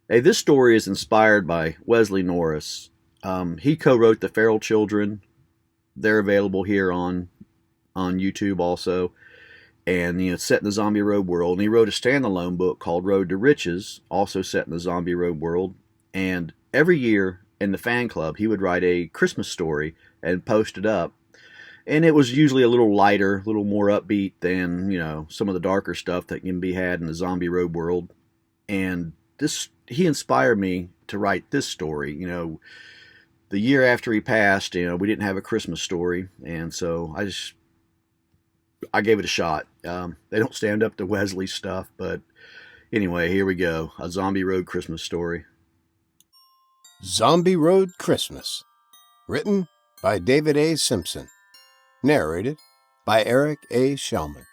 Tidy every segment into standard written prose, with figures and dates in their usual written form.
Hey, this story is inspired by Wesley Norris. He co-wrote The Feral Children. They're available here on YouTube also, and it's set in the zombie road world. And he wrote a standalone book called Road to Riches, also set in the zombie road world. And every year in the fan club, he would write a Christmas story and post it up. And it was usually a little lighter, a little more upbeat than some of the darker stuff that can be had in the zombie road world. And this he inspired me to write this story. The year after he passed, we didn't have a Christmas story, and so I gave it a shot. They don't stand up to Wesley's stuff, but anyway, here we go. A Zombie Road Christmas story. Zombie Road Christmas. Written by David A. Simpson. Narrated by Eric A. Shellman.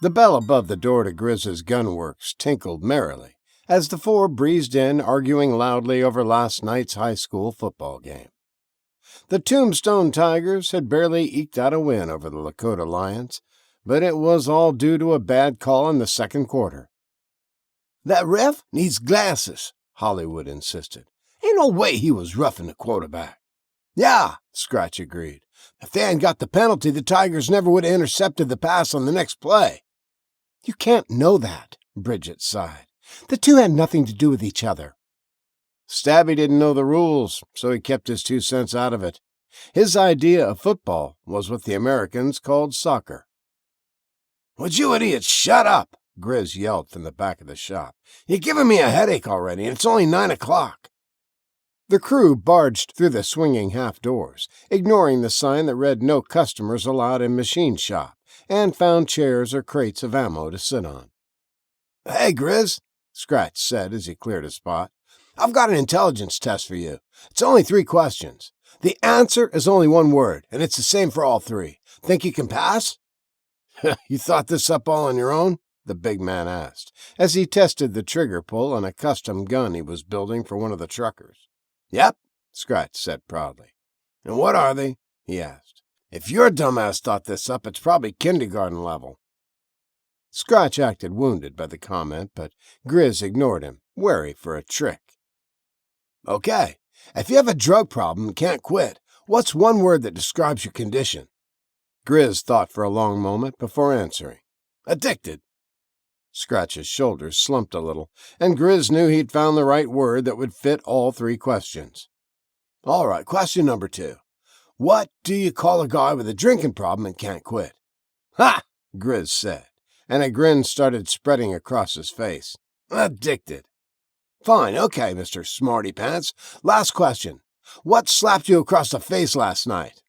The bell above the door to Grizz's gunworks tinkled merrily as the four breezed in, arguing loudly over last night's high school football game. The Tombstone Tigers had barely eked out a win over the Lakota Lions, but it was all due to a bad call in the second quarter. "That ref needs glasses," Hollywood insisted. "Ain't no way he was roughing the quarterback." "Yeah," Scratch agreed. "If they hadn't got the penalty, the Tigers never would have intercepted the pass on the next play." "You can't know that," Bridget sighed. "The two had nothing to do with each other." Stabby didn't know the rules, so he kept his 2 cents out of it. His idea of football was what the Americans called soccer. "Would you idiots shut up?" Grizz yelled from the back of the shop. "You're giving me a headache already, and it's only 9 o'clock. The crew barged through the swinging half-doors, ignoring the sign that read "No customers allowed in machine shop," and found chairs or crates of ammo to sit on. "Hey, Grizz," Scratch said as he cleared a spot. "I've got an intelligence test for you. It's only 3 questions. The answer is only 1 word, and it's the same for all 3. Think you can pass?" "You thought this up all on your own?" the big man asked, as he tested the trigger pull on a custom gun he was building for one of the truckers. "Yep," Scratch said proudly. "And what are they?" he asked. "If your dumbass thought this up, it's probably kindergarten level." Scratch acted wounded by the comment, but Grizz ignored him, wary for a trick. "Okay, if you have a drug problem and can't quit, what's 1 word that describes your condition?" Grizz thought for a long moment before answering. "Addicted." Scratch's shoulders slumped a little, and Grizz knew he'd found the right word that would fit all 3 questions. "All right, question number 2. What do you call a guy with a drinking problem and can't quit?" "Ha!" Grizz said, and a grin started spreading across his face. "Addicted." "Fine, okay, Mr. Smarty Pants. Last question. What slapped you across the face last night?"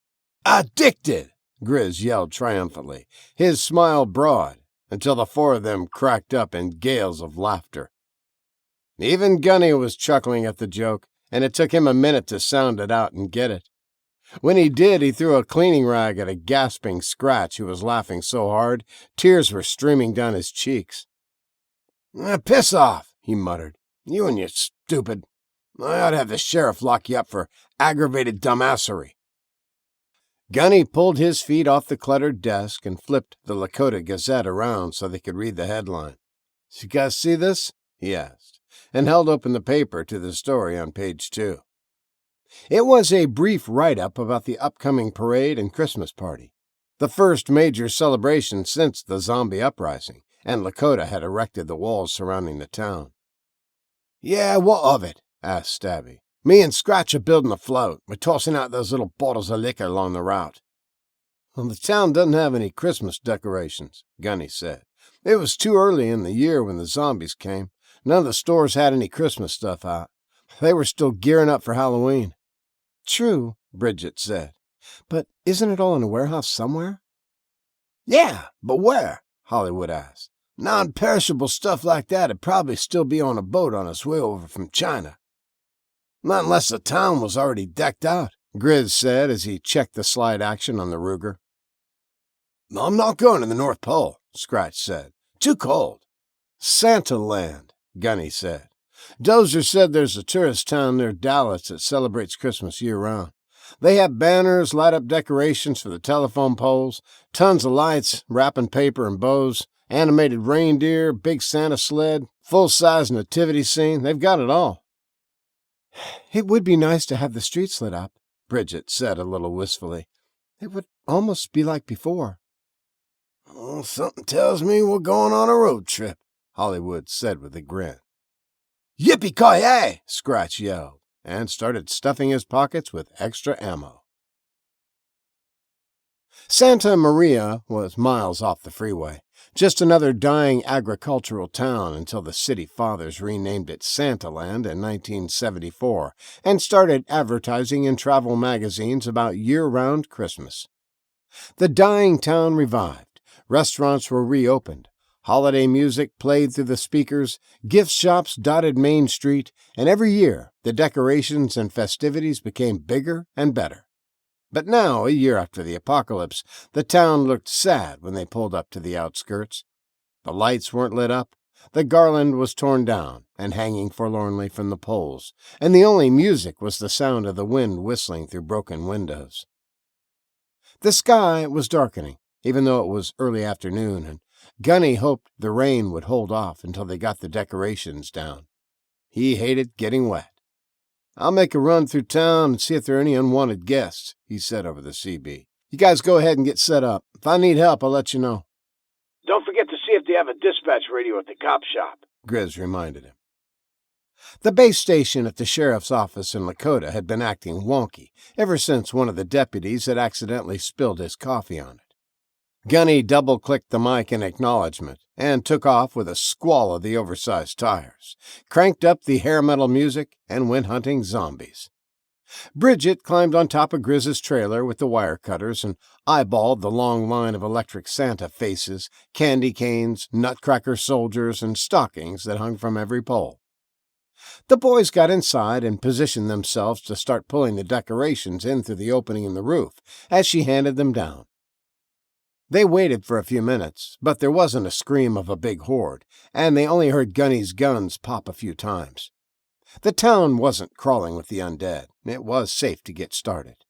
"Addicted!" Grizz yelled triumphantly, his smile broad, until the 4 of them cracked up in gales of laughter. Even Gunny was chuckling at the joke, and it took him a minute to sound it out and get it. When he did, he threw a cleaning rag at a gasping Scratch who was laughing so hard, tears were streaming down his cheeks. "Piss off," he muttered. "You and your stupid. I ought to have the sheriff lock you up for aggravated dumbassery." Gunny pulled his feet off the cluttered desk and flipped the Lakota Gazette around so they could read the headline. "You guys see this?" he asked, and held open the paper to the story on page 2. It was a brief write-up about the upcoming parade and Christmas party, the first major celebration since the zombie uprising, and Lakota had erected the walls surrounding the town. "Yeah, what of it?" asked Stabby. "Me and Scratch are building a float. We're tossing out those little bottles of liquor along the route." "Well, the town doesn't have any Christmas decorations," Gunny said. "It was too early in the year when the zombies came. None of the stores had any Christmas stuff out. They were still gearing up for Halloween." "True," Bridget said. "But isn't it all in a warehouse somewhere?" "Yeah, but where?" Hollywood asked. "Non-perishable stuff like that'd probably still be on a boat on its way over from China." "Not unless the town was already decked out," Grizz said as he checked the slide action on the Ruger. "I'm not going to the North Pole," Scratch said. "Too cold." "Santa Land," Gunny said. "Dozer said there's a tourist town near Dallas that celebrates Christmas year-round. They have banners, light-up decorations for the telephone poles, tons of lights, wrapping paper and bows, Animated reindeer, big Santa sled, full-size nativity scene, they've got it all. It would be nice to have the streets lit up, Bridget said a little wistfully. It would almost be like before. Oh, something tells me we're going on a road trip, Hollywood said with a grin. Yippee-ki-yay! Scratch yelled, and started stuffing his pockets with extra ammo. Santa Maria was miles off the freeway, just another dying agricultural town until the city fathers renamed it Santaland in 1974 and started advertising in travel magazines about year-round Christmas. The dying town revived, restaurants were reopened, holiday music played through the speakers, gift shops dotted Main Street, and every year the decorations and festivities became bigger and better. But now, a year after the apocalypse, the town looked sad when they pulled up to the outskirts. The lights weren't lit up, the garland was torn down and hanging forlornly from the poles, and the only music was the sound of the wind whistling through broken windows. The sky was darkening, even though it was early afternoon, and Gunny hoped the rain would hold off until they got the decorations down. He hated getting wet. "I'll make a run through town and see if there are any unwanted guests," he said over the CB. "You guys go ahead and get set up. If I need help, I'll let you know." "Don't forget to see if they have a dispatch radio at the cop shop," Grizz reminded him. The base station at the sheriff's office in Lakota had been acting wonky ever since one of the deputies had accidentally spilled his coffee on it. Gunny double-clicked the mic in acknowledgement and took off with a squall of the oversized tires, cranked up the hair metal music, and went hunting zombies. Bridget climbed on top of Grizz's trailer with the wire cutters and eyeballed the long line of electric Santa faces, candy canes, nutcracker soldiers, and stockings that hung from every pole. The boys got inside and positioned themselves to start pulling the decorations in through the opening in the roof as she handed them down. They waited for a few minutes, but there wasn't a scream of a big horde, and they only heard Gunny's guns pop a few times. The town wasn't crawling with the undead. It was safe to get started.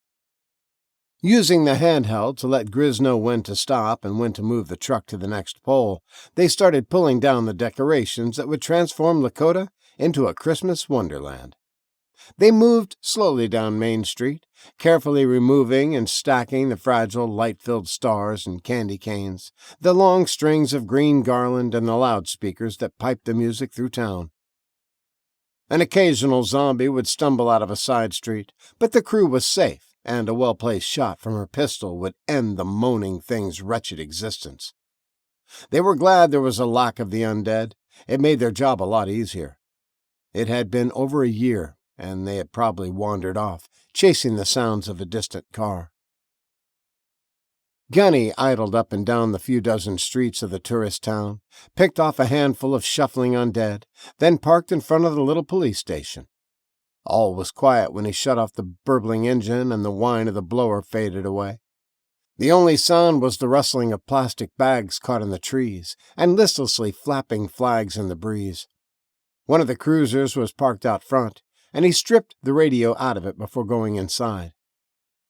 Using the handheld to let Grizz know when to stop and when to move the truck to the next pole, they started pulling down the decorations that would transform Lakota into a Christmas wonderland. They moved slowly down Main Street, carefully removing and stacking the fragile, light-filled stars and candy canes, the long strings of green garland and the loudspeakers that piped the music through town. An occasional zombie would stumble out of a side street, but the crew was safe, and a well-placed shot from her pistol would end the moaning thing's wretched existence. They were glad there was a lack of the undead. It made their job a lot easier. It had been over a year, and they had probably wandered off, chasing the sounds of a distant car. Gunny idled up and down the few dozen streets of the tourist town, picked off a handful of shuffling undead, then parked in front of the little police station. All was quiet when he shut off the burbling engine and the whine of the blower faded away. The only sound was the rustling of plastic bags caught in the trees and listlessly flapping flags in the breeze. One of the cruisers was parked out front, and he stripped the radio out of it before going inside.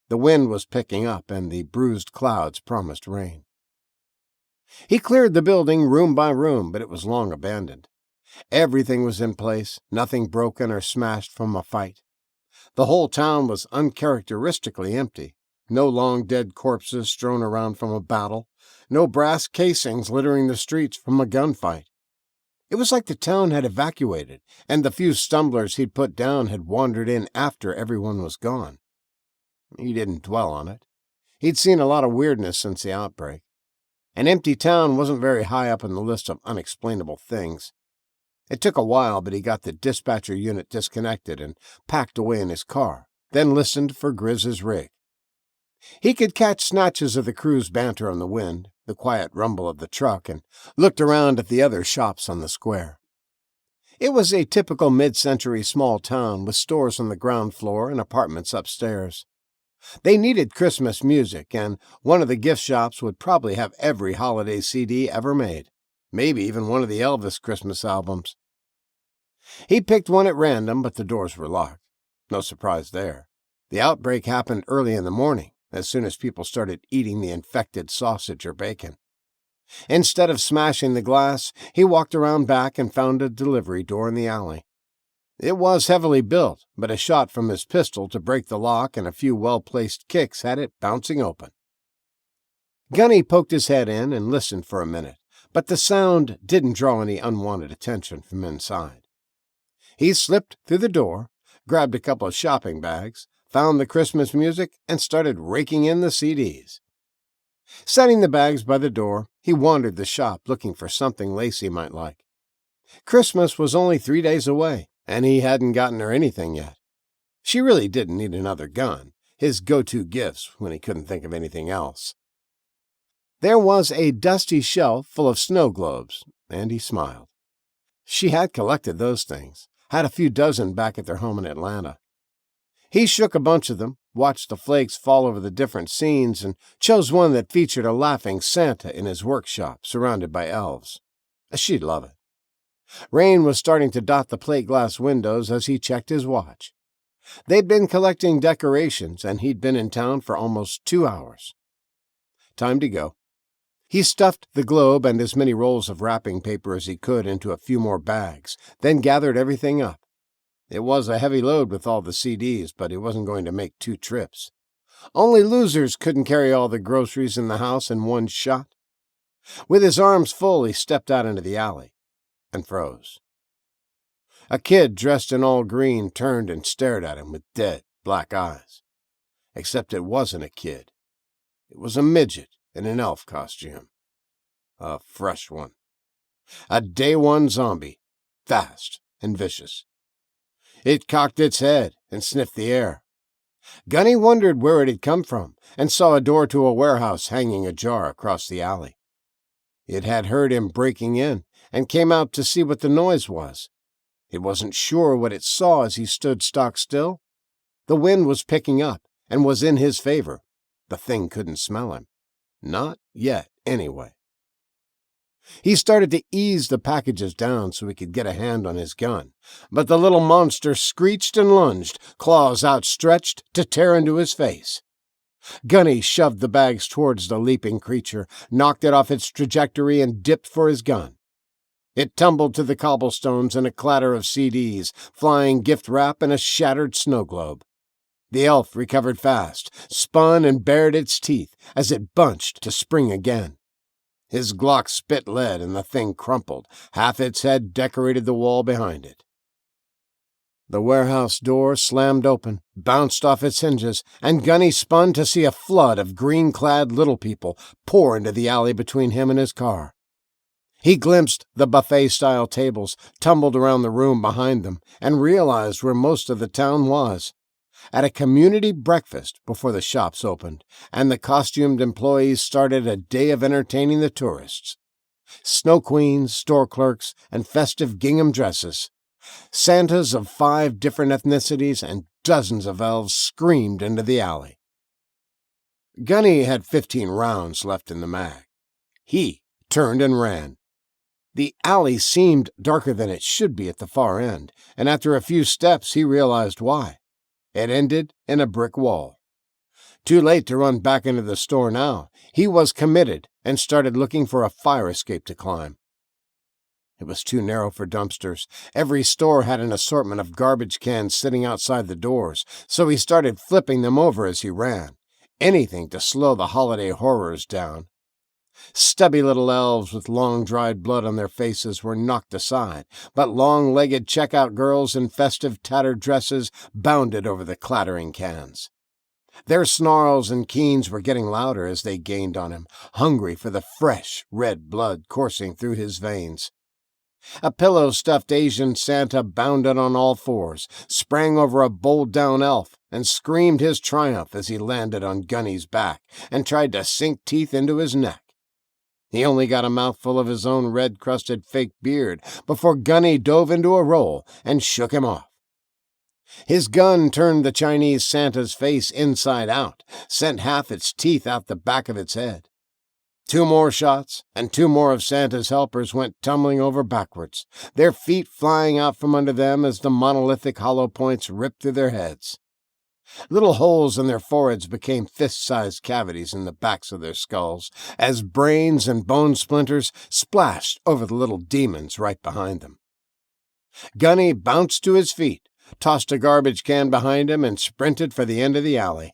The wind was picking up, and the bruised clouds promised rain. He cleared the building room by room, but it was long abandoned. Everything was in place, nothing broken or smashed from a fight. The whole town was uncharacteristically empty. No long dead corpses strewn around from a battle, no brass casings littering the streets from a gunfight. It was like the town had evacuated, and the few stumblers he'd put down had wandered in after everyone was gone. He didn't dwell on it. He'd seen a lot of weirdness since the outbreak. An empty town wasn't very high up on the list of unexplainable things. It took a while, but he got the dispatcher unit disconnected and packed away in his car, then listened for Grizz's rig. He could catch snatches of the crew's banter on the wind, the quiet rumble of the truck, and looked around at the other shops on the square. It was a typical mid-century small town with stores on the ground floor and apartments upstairs. They needed Christmas music, and one of the gift shops would probably have every holiday CD ever made, maybe even one of the Elvis Christmas albums. He picked one at random, but the doors were locked. No surprise there. The outbreak happened early in the morning, as soon as people started eating the infected sausage or bacon. Instead of smashing the glass, he walked around back and found a delivery door in the alley. It was heavily built, but a shot from his pistol to break the lock and a few well-placed kicks had it bouncing open. Gunny poked his head in and listened for a minute, but the sound didn't draw any unwanted attention from inside. He slipped through the door, grabbed a couple of shopping bags, found the Christmas music, and started raking in the CDs. Setting the bags by the door, he wandered the shop looking for something Lacey might like. Christmas was only 3 days away, and he hadn't gotten her anything yet. She really didn't need another gun, his go-to gifts when he couldn't think of anything else. There was a dusty shelf full of snow globes, and he smiled. She had collected those things, had a few dozen back at their home in Atlanta. He shook a bunch of them, watched the flakes fall over the different scenes, and chose one that featured a laughing Santa in his workshop, surrounded by elves. She'd love it. Rain was starting to dot the plate glass windows as he checked his watch. They'd been collecting decorations, and he'd been in town for almost 2 hours. Time to go. He stuffed the globe and as many rolls of wrapping paper as he could into a few more bags, then gathered everything up. It was a heavy load with all the CDs, but he wasn't going to make 2 trips. Only losers couldn't carry all the groceries in the house in one shot. With his arms full, he stepped out into the alley and froze. A kid dressed in all green turned and stared at him with dead, black eyes. Except it wasn't a kid. It was a midget in an elf costume. A fresh one. A day one zombie, fast and vicious. It cocked its head and sniffed the air. Gunny wondered where it had come from and saw a door to a warehouse hanging ajar across the alley. It had heard him breaking in and came out to see what the noise was. It wasn't sure what it saw as he stood stock still. The wind was picking up and was in his favor. The thing couldn't smell him. Not yet, anyway. He started to ease the packages down so he could get a hand on his gun, but the little monster screeched and lunged, claws outstretched to tear into his face. Gunny shoved the bags towards the leaping creature, knocked it off its trajectory, and dipped for his gun. It tumbled to the cobblestones in a clatter of CDs, flying gift wrap, and a shattered snow globe. The elf recovered fast, spun and bared its teeth as it bunched to spring again. His Glock spit lead and the thing crumpled. Half its head decorated the wall behind it. The warehouse door slammed open, bounced off its hinges, and Gunny spun to see a flood of green-clad little people pour into the alley between him and his car. He glimpsed the buffet-style tables, tumbled around the room behind them, and realized where most of the town was. At a community breakfast before the shops opened, and the costumed employees started a day of entertaining the tourists. Snow queens, store clerks, and festive gingham dresses. Santas of 5 different ethnicities and dozens of elves screamed into the alley. Gunny had 15 rounds left in the mag. He turned and ran. The alley seemed darker than it should be at the far end, and after a few steps he realized why. It ended in a brick wall. Too late to run back into the store now. He was committed and started looking for a fire escape to climb. It was too narrow for dumpsters. Every store had an assortment of garbage cans sitting outside the doors, so he started flipping them over as he ran. Anything to slow the holiday horrors down. Stubby little elves with long dried blood on their faces were knocked aside, but long-legged checkout girls in festive tattered dresses bounded over the clattering cans. Their snarls and keens were getting louder as they gained on him, hungry for the fresh, red blood coursing through his veins. A pillow-stuffed Asian Santa bounded on all fours, sprang over a bowled-down elf, and screamed his triumph as he landed on Gunny's back and tried to sink teeth into his neck. He only got a mouthful of his own red-crusted fake beard before Gunny dove into a roll and shook him off. His gun turned the Chinese Santa's face inside out, sent half its teeth out the back of its head. 2 more shots, and 2 more of Santa's helpers went tumbling over backwards, their feet flying out from under them as the monolithic hollow points ripped through their heads. Little holes in their foreheads became fist-sized cavities in the backs of their skulls, as brains and bone splinters splashed over the little demons right behind them. Gunny bounced to his feet, tossed a garbage can behind him, and sprinted for the end of the alley.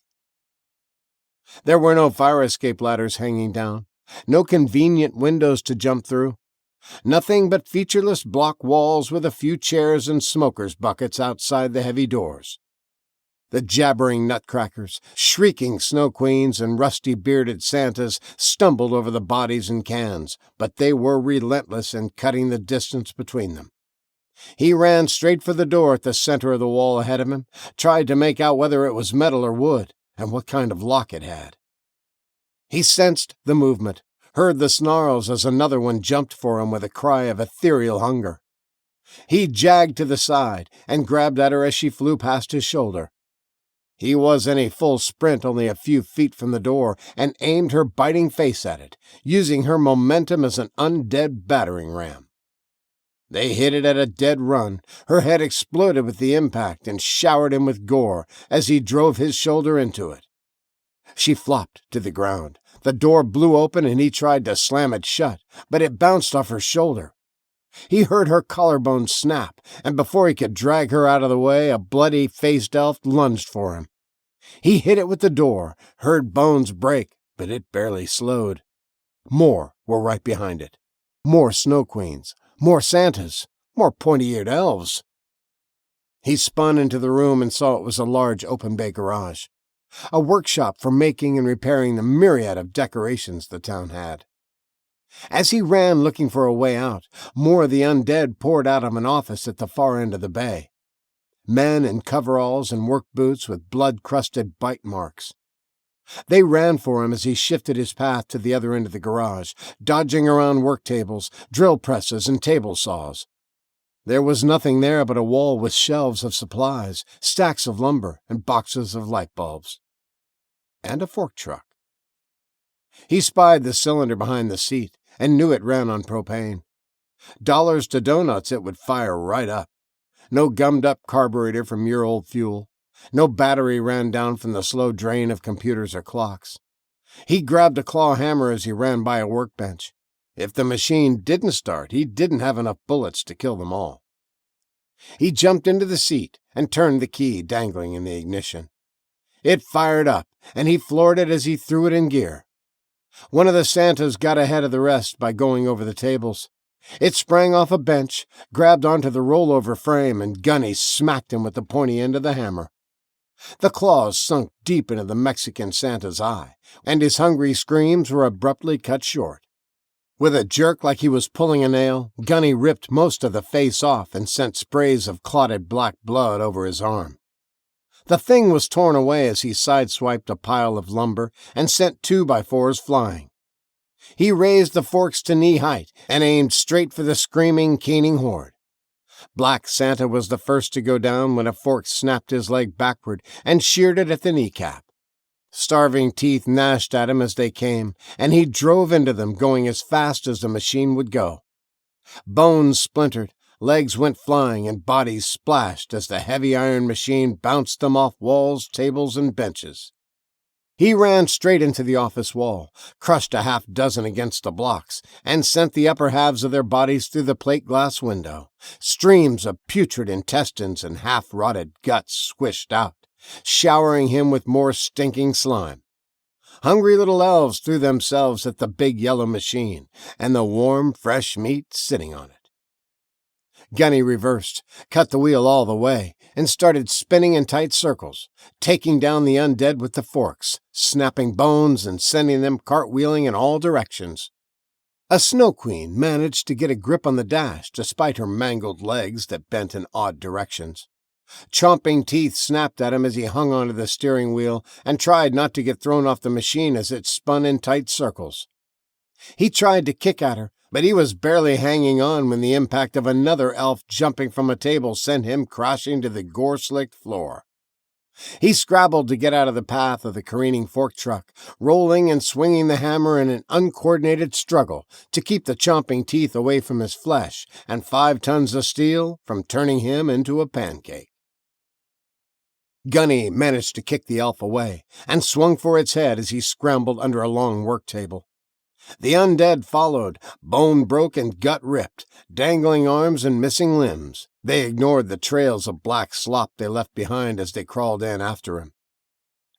There were no fire escape ladders hanging down, no convenient windows to jump through, nothing but featureless block walls with a few chairs and smokers' buckets outside the heavy doors. The jabbering nutcrackers, shrieking snow queens, and rusty-bearded Santas stumbled over the bodies and cans, but they were relentless in cutting the distance between them. He ran straight for the door at the center of the wall ahead of him, tried to make out whether it was metal or wood, and what kind of lock it had. He sensed the movement, heard the snarls as another one jumped for him with a cry of ethereal hunger. He jagged to the side and grabbed at her as she flew past his shoulder. He was in a full sprint only a few feet from the door and aimed her biting face at it, using her momentum as an undead battering ram. They hit it at a dead run. Her head exploded with the impact and showered him with gore as he drove his shoulder into it. She flopped to the ground. The door blew open and he tried to slam it shut, but it bounced off her shoulder. He heard her collarbone snap, and before he could drag her out of the way, a bloody-faced elf lunged for him. He hit it with the door, heard bones break, but it barely slowed. More were right behind it. More snow queens, more Santas, more pointy-eared elves. He spun into the room and saw it was a large open-bay garage, a workshop for making and repairing the myriad of decorations the town had. As he ran looking for a way out, more of the undead poured out of an office at the far end of the bay. Men in coveralls and work boots with blood-crusted bite marks. They ran for him as he shifted his path to the other end of the garage, dodging around work tables, drill presses, and table saws. There was nothing there but a wall with shelves of supplies, stacks of lumber, and boxes of light bulbs. And a fork truck. He spied the cylinder behind the seat and knew it ran on propane. Dollars to donuts it would fire right up. No gummed-up carburetor from year-old fuel. No battery ran down from the slow drain of computers or clocks. He grabbed a claw hammer as he ran by a workbench. If the machine didn't start, he didn't have enough bullets to kill them all. He jumped into the seat and turned the key dangling in the ignition. It fired up, and he floored it as he threw it in gear. One of the Santas got ahead of the rest by going over the tables. It sprang off a bench, grabbed onto the rollover frame, and Gunny smacked him with the pointy end of the hammer. The claws sunk deep into the Mexican Santa's eye, and his hungry screams were abruptly cut short. With a jerk like he was pulling a nail, Gunny ripped most of the face off and sent sprays of clotted black blood over his arm. The thing was torn away as he sideswiped a pile of lumber and sent 2x4s flying. He raised the forks to knee height and aimed straight for the screaming, keening horde. Black Santa was the first to go down when a fork snapped his leg backward and sheared it at the kneecap. Starving teeth gnashed at him as they came, and he drove into them, going as fast as the machine would go. Bones splintered, legs went flying, and bodies splashed as the heavy iron machine bounced them off walls, tables, and benches. He ran straight into the office wall, crushed a half-dozen against the blocks, and sent the upper halves of their bodies through the plate glass window. Streams of putrid intestines and half-rotted guts swished out, showering him with more stinking slime. Hungry little elves threw themselves at the big yellow machine and the warm, fresh meat sitting on it. Gunny reversed, cut the wheel all the way, and started spinning in tight circles, taking down the undead with the forks, snapping bones and sending them cartwheeling in all directions. A snow queen managed to get a grip on the dash despite her mangled legs that bent in odd directions. Chomping teeth snapped at him as he hung onto the steering wheel and tried not to get thrown off the machine as it spun in tight circles. He tried to kick at her, but he was barely hanging on when the impact of another elf jumping from a table sent him crashing to the gore-slicked floor. He scrabbled to get out of the path of the careening fork truck, rolling and swinging the hammer in an uncoordinated struggle to keep the chomping teeth away from his flesh and 5 tons of steel from turning him into a pancake. Gunny managed to kick the elf away and swung for its head as he scrambled under a long work table. The undead followed, bone broke and gut ripped, dangling arms and missing limbs. They ignored the trails of black slop they left behind as they crawled in after him.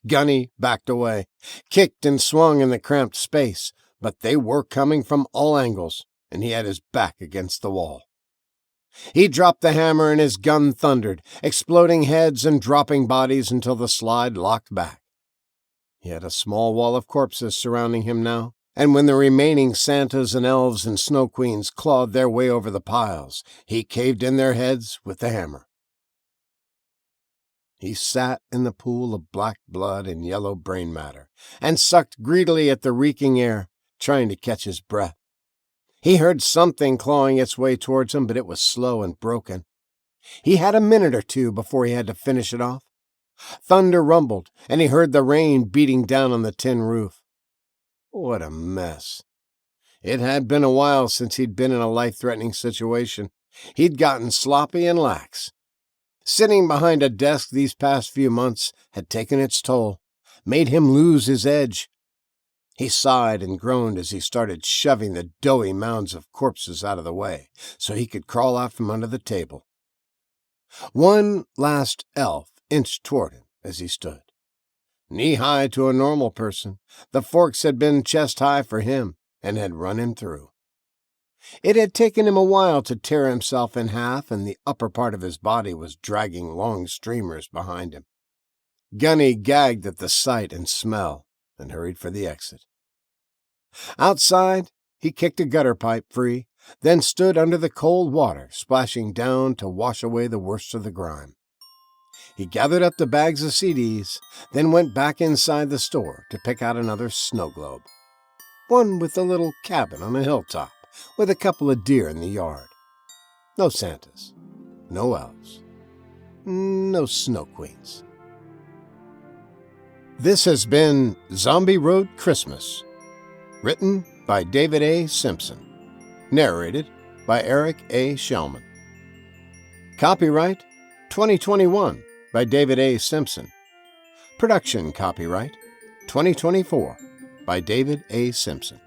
Gunny backed away, kicked and swung in the cramped space, but they were coming from all angles, and he had his back against the wall. He dropped the hammer and his gun thundered, exploding heads and dropping bodies until the slide locked back. He had a small wall of corpses surrounding him now, and when the remaining Santas and elves and snow queens clawed their way over the piles, he caved in their heads with the hammer. He sat in the pool of black blood and yellow brain matter, and sucked greedily at the reeking air, trying to catch his breath. He heard something clawing its way towards him, but it was slow and broken. He had a minute or two before he had to finish it off. Thunder rumbled, and he heard the rain beating down on the tin roof. What a mess. It had been a while since he'd been in a life-threatening situation. He'd gotten sloppy and lax. Sitting behind a desk these past few months had taken its toll, made him lose his edge. He sighed and groaned as he started shoving the doughy mounds of corpses out of the way so he could crawl out from under the table. One last elf inched toward him as he stood. Knee-high to a normal person, the forks had been chest-high for him and had run him through. It had taken him a while to tear himself in half, and the upper part of his body was dragging long streamers behind him. Gunny gagged at the sight and smell and hurried for the exit. Outside, he kicked a gutter pipe free, then stood under the cold water splashing down to wash away the worst of the grime. He gathered up the bags of CDs, then went back inside the store to pick out another snow globe. One with a little cabin on a hilltop, with a couple of deer in the yard. No Santas, no elves, no snow queens. This has been Zombie Road Christmas, written by David A. Simpson, narrated by Eric A. Shellman. Copyright 2021 by David A. Simpson. Production copyright 2024 by David A. Simpson.